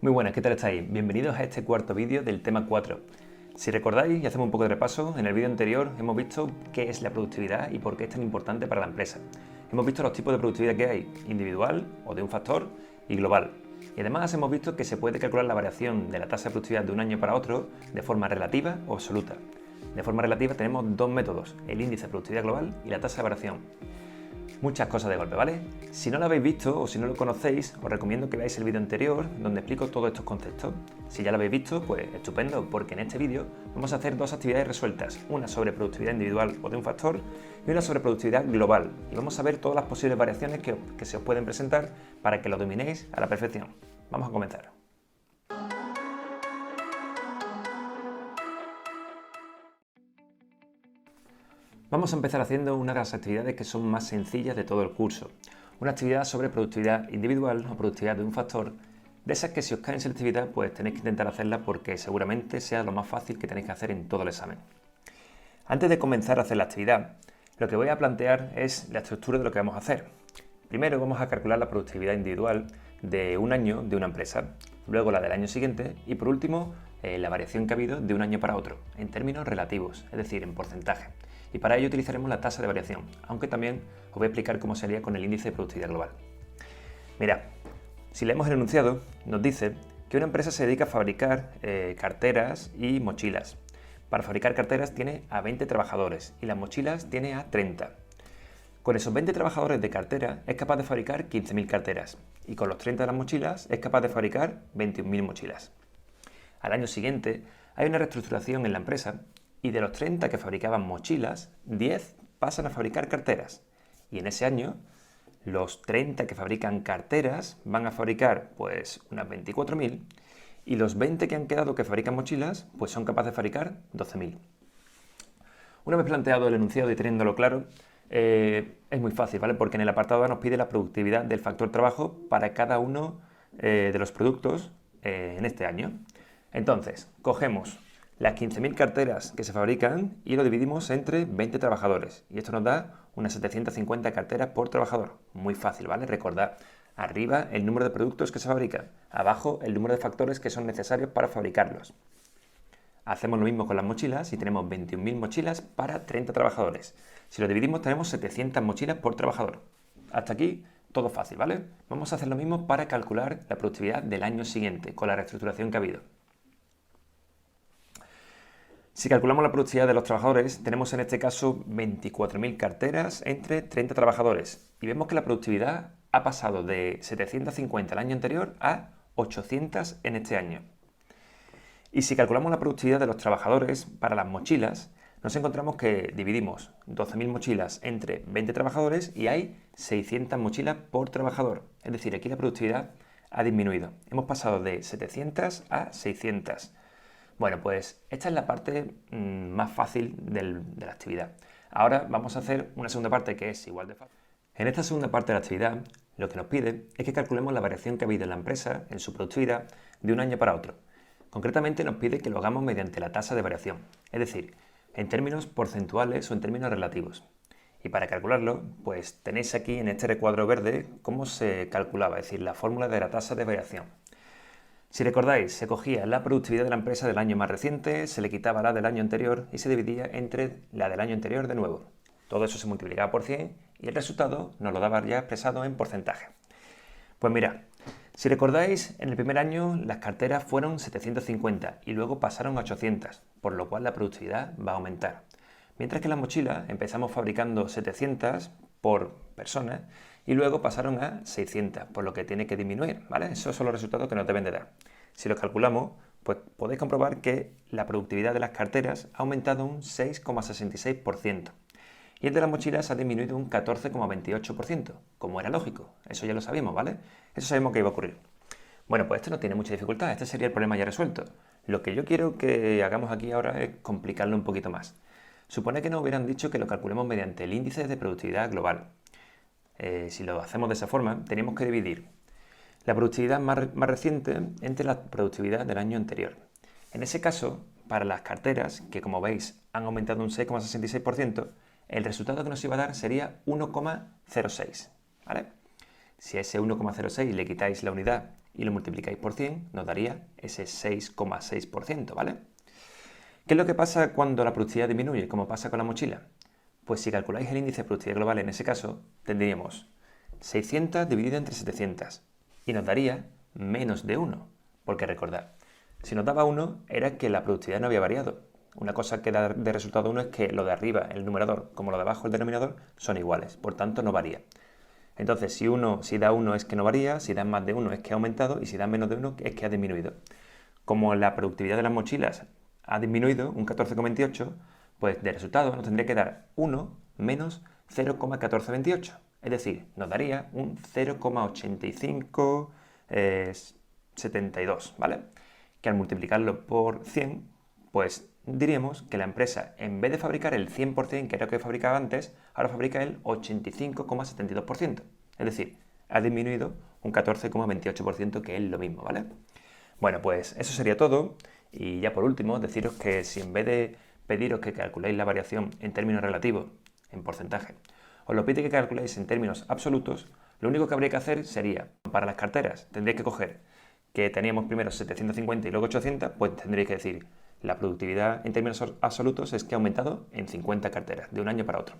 Muy buenas, ¿qué tal estáis? Bienvenidos a este cuarto vídeo del tema 4. Si recordáis y hacemos un poco de repaso, en el vídeo anterior hemos visto qué es la productividad y por qué es tan importante para la empresa. Hemos visto los tipos de productividad que hay, individual o de un factor y global. Y además hemos visto que se puede calcular la variación de la tasa de productividad de un año para otro de forma relativa o absoluta. De forma relativa tenemos dos métodos, el índice de productividad global y la tasa de variación. Muchas cosas de golpe, ¿vale? Si no lo habéis visto o si no lo conocéis, os recomiendo que veáis el vídeo anterior donde explico todos estos conceptos. Si ya lo habéis visto, pues estupendo, porque en este vídeo vamos a hacer dos actividades resueltas, una sobre productividad individual o de un factor y una sobre productividad global. Y vamos a ver todas las posibles variaciones que se os pueden presentar para que lo dominéis a la perfección. Vamos a comenzar. Vamos a empezar haciendo una de las actividades que son más sencillas de todo el curso. Una actividad sobre productividad individual o productividad de un factor, de esas que si os cae en selectividad pues tenéis que intentar hacerla porque seguramente sea lo más fácil que tenéis que hacer en todo el examen. Antes de comenzar a hacer la actividad, lo que voy a plantear es la estructura de lo que vamos a hacer. Primero vamos a calcular la productividad individual de un año de una empresa, luego la del año siguiente y por último la variación que ha habido de un año para otro, en términos relativos, es decir, en porcentaje. Y para ello utilizaremos la tasa de variación, aunque también os voy a explicar cómo sería con el índice de productividad global. Mirad, si leemos el enunciado, nos dice que una empresa se dedica a fabricar carteras y mochilas. Para fabricar carteras tiene a 20 trabajadores y las mochilas tiene a 30. Con esos 20 trabajadores de cartera es capaz de fabricar 15.000 carteras y con los 30 de las mochilas es capaz de fabricar 21.000 mochilas. Al año siguiente hay una reestructuración en la empresa y de los 30 que fabricaban mochilas, 10 pasan a fabricar carteras. Y en ese año, los 30 que fabrican carteras van a fabricar pues unas 24.000 y los 20 que han quedado que fabrican mochilas pues son capaces de fabricar 12.000. Una vez planteado el enunciado y teniéndolo claro, es muy fácil, ¿vale? Porque en el apartado A nos pide la productividad del factor trabajo para cada uno de los productos en este año. Entonces, cogemos las 15.000 carteras que se fabrican y lo dividimos entre 20 trabajadores. Y esto nos da unas 750 carteras por trabajador. Muy fácil, ¿vale? Recordad, arriba el número de productos que se fabrican, abajo el número de factores que son necesarios para fabricarlos. Hacemos lo mismo con las mochilas y tenemos 21.000 mochilas para 30 trabajadores. Si lo dividimos tenemos 700 mochilas por trabajador. Hasta aquí todo fácil, ¿vale? Vamos a hacer lo mismo para calcular la productividad del año siguiente con la reestructuración que ha habido. Si calculamos la productividad de los trabajadores, tenemos en este caso 24.000 carteras entre 30 trabajadores y vemos que la productividad ha pasado de 750 el año anterior a 800 en este año. Y si calculamos la productividad de los trabajadores para las mochilas, nos encontramos que dividimos 12.000 mochilas entre 20 trabajadores y hay 600 mochilas por trabajador. Es decir, aquí la productividad ha disminuido. Hemos pasado de 700 a 600. Bueno, pues esta es la parte más fácil de la actividad. Ahora vamos a hacer una segunda parte que es igual de fácil. En esta segunda parte de la actividad, lo que nos pide es que calculemos la variación que ha habido en la empresa, en su productividad, de un año para otro. Concretamente nos pide que lo hagamos mediante la tasa de variación, es decir, en términos porcentuales o en términos relativos. Y para calcularlo, pues tenéis aquí en este recuadro verde cómo se calculaba, es decir, la fórmula de la tasa de variación. Si recordáis, se cogía la productividad de la empresa del año más reciente, se le quitaba la del año anterior y se dividía entre la del año anterior de nuevo. Todo eso se multiplicaba por 100 y el resultado nos lo daba ya expresado en porcentaje. Pues mirad, si recordáis, en el primer año las carteras fueron 750 y luego pasaron a 800, por lo cual la productividad va a aumentar. Mientras que las mochilas empezamos fabricando 700 por persona y luego pasaron a 600, por lo que tiene que disminuir, ¿vale? Esos son los resultados que nos deben de dar. Si los calculamos, pues podéis comprobar que la productividad de las carteras ha aumentado un 6,66% y el de las mochilas ha disminuido un 14,28%, como era lógico. Eso ya lo sabíamos, ¿vale? Eso sabemos que iba a ocurrir. Bueno, pues esto no tiene mucha dificultad, este sería el problema ya resuelto. Lo que yo quiero que hagamos aquí ahora es complicarlo un poquito más. Supone que nos hubieran dicho que lo calculemos mediante el índice de productividad global. Si lo hacemos de esa forma, tenemos que dividir la productividad más reciente entre la productividad del año anterior. En ese caso, para las carteras, que como veis han aumentado un 6,66%, el resultado que nos iba a dar sería 1,06, ¿vale? Si a ese 1,06 le quitáis la unidad y lo multiplicáis por 100, nos daría ese 6,6%, ¿vale? ¿Qué es lo que pasa cuando la productividad disminuye, como pasa con la mochila? Pues si calculáis el índice de productividad global en ese caso, tendríamos 600 dividido entre 700 y nos daría menos de 1, porque recordad, si nos daba 1 era que la productividad no había variado. Una cosa que da de resultado 1 es que lo de arriba, el numerador, como lo de abajo, el denominador, son iguales, por tanto no varía. Entonces, si da 1 es que no varía, si da más de 1 es que ha aumentado y si da menos de 1 es que ha disminuido. Como la productividad de las mochilas ha disminuido un 14,28, pues de resultado nos tendría que dar 1 menos 0,1428. Es decir, nos daría un 0,8572, ¿vale? Que al multiplicarlo por 100, pues diríamos que la empresa, en vez de fabricar el 100% que era lo que fabricaba antes, ahora fabrica el 85,72%. Es decir, ha disminuido un 14,28%, que es lo mismo, ¿vale? Bueno, pues eso sería todo. Y ya por último, deciros que si en vez de pediros que calculéis la variación en términos relativos, en porcentaje, os lo pide que calculéis en términos absolutos, lo único que habría que hacer sería, para las carteras, tendréis que coger que teníamos primero 750 y luego 800, pues tendréis que decir, la productividad en términos absolutos es que ha aumentado en 50 carteras, de un año para otro.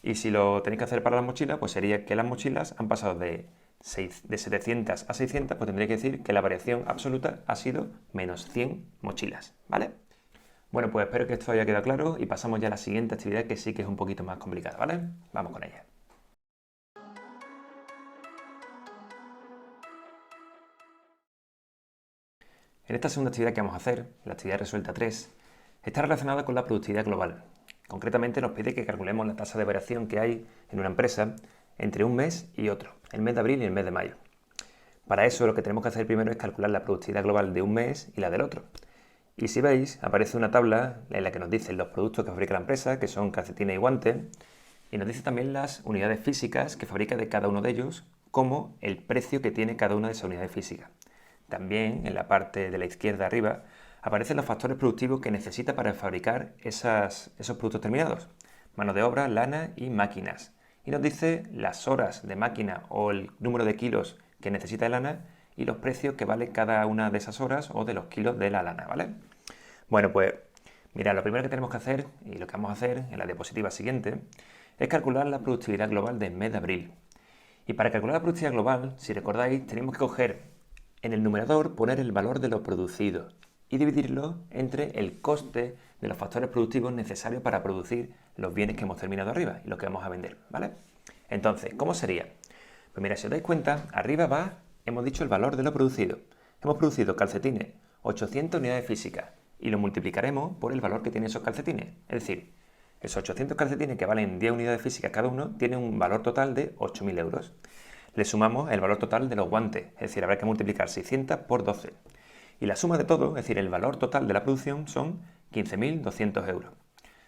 Y si lo tenéis que hacer para las mochilas, pues sería que las mochilas han pasado de 700 a 600, pues tendría que decir que la variación absoluta ha sido menos 100 mochilas, ¿vale? Bueno, pues espero que esto haya quedado claro y pasamos ya a la siguiente actividad, que sí que es un poquito más complicada, ¿vale? Vamos con ella. En esta segunda actividad que vamos a hacer, la actividad resuelta 3, está relacionada con la productividad global. Concretamente nos pide que calculemos la tasa de variación que hay en una empresa entre un mes y otro, el mes de abril y el mes de mayo. Para eso lo que tenemos que hacer primero es calcular la productividad global de un mes y la del otro. Y si veis, aparece una tabla en la que nos dicen los productos que fabrica la empresa, que son calcetines y guantes, y nos dice también las unidades físicas que fabrica de cada uno de ellos, como el precio que tiene cada una de esas unidades físicas. También, en la parte de la izquierda arriba, aparecen los factores productivos que necesita para fabricar esos productos terminados. Mano de obra, lana y máquinas. Y nos dice las horas de máquina o el número de kilos que necesita de lana y los precios que vale cada una de esas horas o de los kilos de la lana, ¿vale? Bueno, pues mira, lo primero que tenemos que hacer, y lo que vamos a hacer en la diapositiva siguiente, es calcular la productividad global del mes de abril. Y para calcular la productividad global, si recordáis, tenemos que coger en el numerador, poner el valor de lo producido y dividirlo entre el coste de los factores productivos necesarios para producir los bienes que hemos terminado arriba y lo que vamos a vender, ¿vale? Entonces, ¿cómo sería? Pues mira, si os dais cuenta, arriba hemos dicho el valor de lo producido. Hemos producido calcetines, 800 unidades físicas, y lo multiplicaremos por el valor que tienen esos calcetines. Es decir, esos 800 calcetines que valen 10 unidades físicas cada uno tienen un valor total de 8.000 euros. Le sumamos el valor total de los guantes, es decir, habrá que multiplicar 600 por 12. Y la suma de todo, es decir, el valor total de la producción, son 15.200 euros.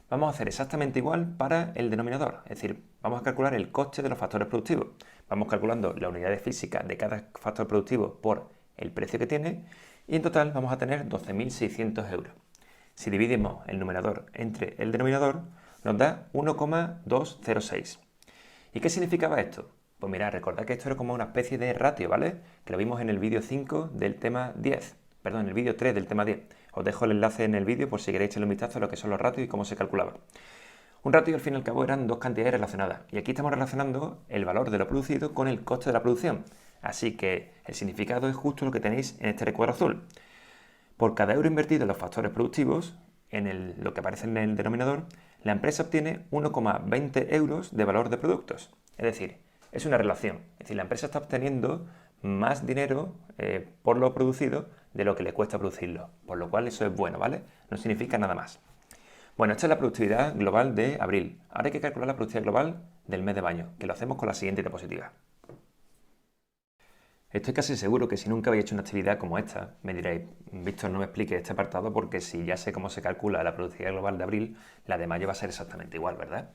Vamos a hacer exactamente igual para el denominador, es decir, vamos a calcular el coste de los factores productivos. Vamos calculando las unidades físicas de cada factor productivo por el precio que tiene y en total vamos a tener 12.600 euros. Si dividimos el numerador entre el denominador, nos da 1,206. ¿Y qué significaba esto? Pues mirad, recordad que esto era como una especie de ratio, ¿vale? Que lo vimos en el vídeo 5 del tema 10. Perdón, en el vídeo 3 del tema 10. Os dejo el enlace en el vídeo por si queréis echarle un vistazo a lo que son los ratios y cómo se calculaban. Un ratio al fin y al cabo eran dos cantidades relacionadas. Y aquí estamos relacionando el valor de lo producido con el coste de la producción. Así que el significado es justo lo que tenéis en este recuadro azul. Por cada euro invertido en los factores productivos, lo que aparece en el denominador, la empresa obtiene 1,20 euros de valor de productos. Es decir, es una relación. Es decir, la empresa está obteniendo más dinero por lo producido de lo que le cuesta producirlo. Por lo cual eso es bueno, ¿vale? No significa nada más. Bueno, esta es la productividad global de abril. Ahora hay que calcular la productividad global del mes de mayo, que lo hacemos con la siguiente diapositiva. Estoy casi seguro que si nunca habéis hecho una actividad como esta, me diréis, Víctor, no me expliques este apartado porque si ya sé cómo se calcula la productividad global de abril, la de mayo va a ser exactamente igual, ¿verdad?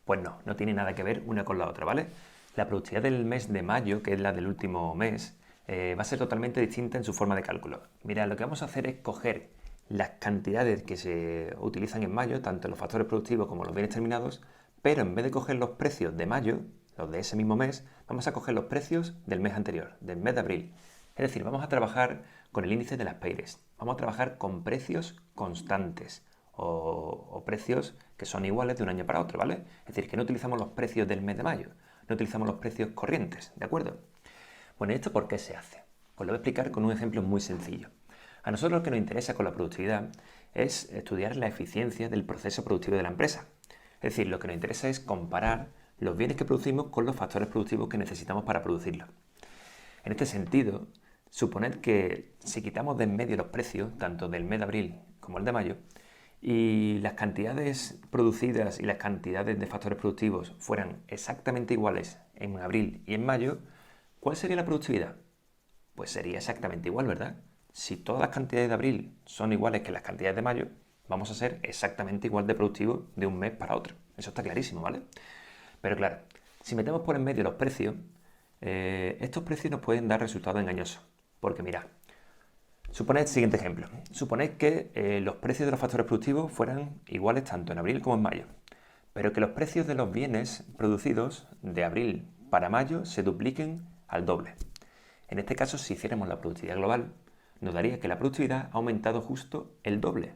Pues no tiene nada que ver una con la otra, ¿vale? La productividad del mes de mayo, que es la del último mes, va a ser totalmente distinta en su forma de cálculo. Mira, lo que vamos a hacer es coger las cantidades que se utilizan en mayo, tanto los factores productivos como los bienes terminados, pero en vez de coger los precios de mayo, los de ese mismo mes, vamos a coger los precios del mes anterior, del mes de abril. Es decir, vamos a trabajar con el índice de las Peires. Vamos a trabajar con precios constantes o precios que son iguales de un año para otro, ¿vale? Es decir, que no utilizamos los precios del mes de mayo, no utilizamos los precios corrientes, ¿de acuerdo? Bueno, ¿y esto por qué se hace? Pues lo voy a explicar con un ejemplo muy sencillo. A nosotros lo que nos interesa con la productividad es estudiar la eficiencia del proceso productivo de la empresa. Es decir, lo que nos interesa es comparar los bienes que producimos con los factores productivos que necesitamos para producirlos. En este sentido, suponed que si quitamos de en medio los precios, tanto del mes de abril como el de mayo, y las cantidades producidas y las cantidades de factores productivos fueran exactamente iguales en abril y en mayo, ¿cuál sería la productividad? Pues sería exactamente igual, ¿verdad? Si todas las cantidades de abril son iguales que las cantidades de mayo, vamos a ser exactamente igual de productivos de un mes para otro. Eso está clarísimo, ¿vale? Pero claro, si metemos por en medio los precios, estos precios nos pueden dar resultados engañosos. Porque mirad, suponed el siguiente ejemplo. Suponed que los precios de los factores productivos fueran iguales tanto en abril como en mayo, pero que los precios de los bienes producidos de abril para mayo se dupliquen al doble. En este caso, si hiciéramos la productividad global, nos daría que la productividad ha aumentado justo el doble.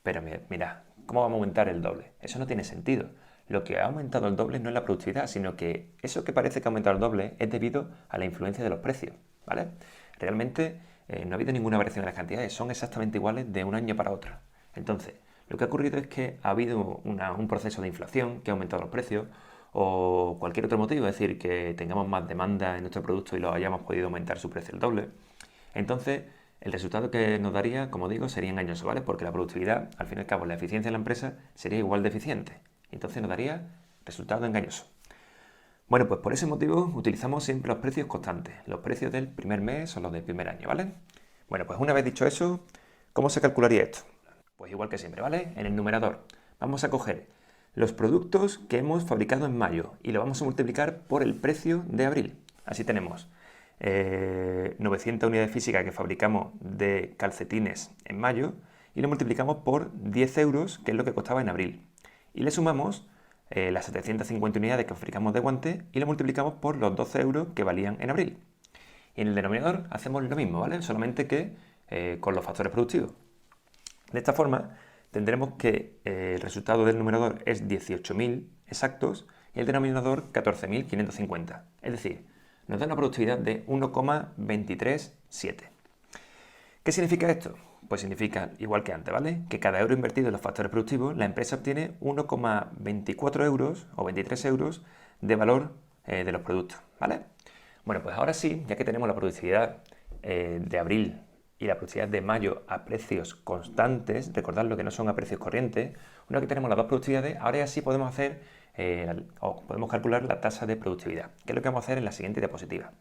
Pero mirad, ¿cómo vamos a aumentar el doble? Eso no tiene sentido. Lo que ha aumentado el doble no es la productividad, sino que eso que parece que ha aumentado el doble es debido a la influencia de los precios, ¿vale? Realmente no ha habido ninguna variación en las cantidades, son exactamente iguales de un año para otro. Entonces, lo que ha ocurrido es que ha habido un proceso de inflación que ha aumentado los precios o cualquier otro motivo, es decir, que tengamos más demanda en nuestro producto y lo hayamos podido aumentar su precio el doble. Entonces, el resultado que nos daría, como digo, sería engañoso, ¿vale? Porque la productividad, al fin y al cabo, la eficiencia de la empresa sería igual de eficiente. Entonces nos daría resultado engañoso. Bueno, pues por ese motivo utilizamos siempre los precios constantes, los precios del primer mes o los del primer año, ¿vale? Bueno, pues una vez dicho eso, ¿cómo se calcularía esto? Pues igual que siempre, ¿vale? En el numerador vamos a coger los productos que hemos fabricado en mayo y lo vamos a multiplicar por el precio de abril. Así tenemos 900 unidades físicas que fabricamos de calcetines en mayo y lo multiplicamos por 10 euros, que es lo que costaba en abril. Y le sumamos las 750 unidades que fabricamos de guantes y lo multiplicamos por los 12 euros que valían en abril. Y en el denominador hacemos lo mismo, ¿vale? Solamente que con los factores productivos. De esta forma tendremos que el resultado del numerador es 18.000 exactos y el denominador 14.550. Es decir, nos da una productividad de 1,237. ¿Qué significa esto? Pues significa, igual que antes, ¿vale? Que cada euro invertido en los factores productivos, la empresa obtiene 1,24 euros o 23 euros de valor de los productos, ¿vale? Bueno, pues ahora sí, ya que tenemos la productividad de abril y la productividad de mayo a precios constantes, recordadlo que no son a precios corrientes, una vez que tenemos las dos productividades, ahora ya sí podemos hacer o podemos calcular la tasa de productividad, que es lo que vamos a hacer en la siguiente diapositiva.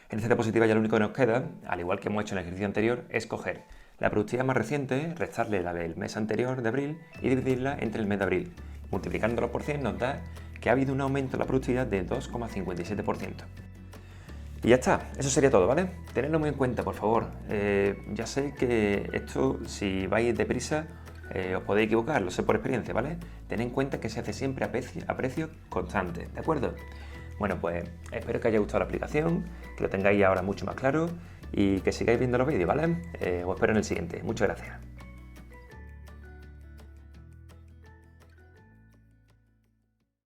En esta diapositiva ya lo único que nos queda, al igual que hemos hecho en el ejercicio anterior, es coger la productividad más reciente, restarle la del mes anterior de abril y dividirla entre el mes de abril. Multiplicándolo por 100 nos da que ha habido un aumento en la productividad de 2,57%. Y ya está, eso sería todo, ¿vale? Tenedlo muy en cuenta, por favor. Ya sé que esto, si vais deprisa, os podéis equivocar, lo sé por experiencia, ¿vale? Tened en cuenta que se hace siempre a precios constantes, ¿de acuerdo? Bueno, pues espero que haya gustado la aplicación, que lo tengáis ahora mucho más claro y que sigáis viendo los vídeos, ¿vale? Os espero en el siguiente. Muchas gracias.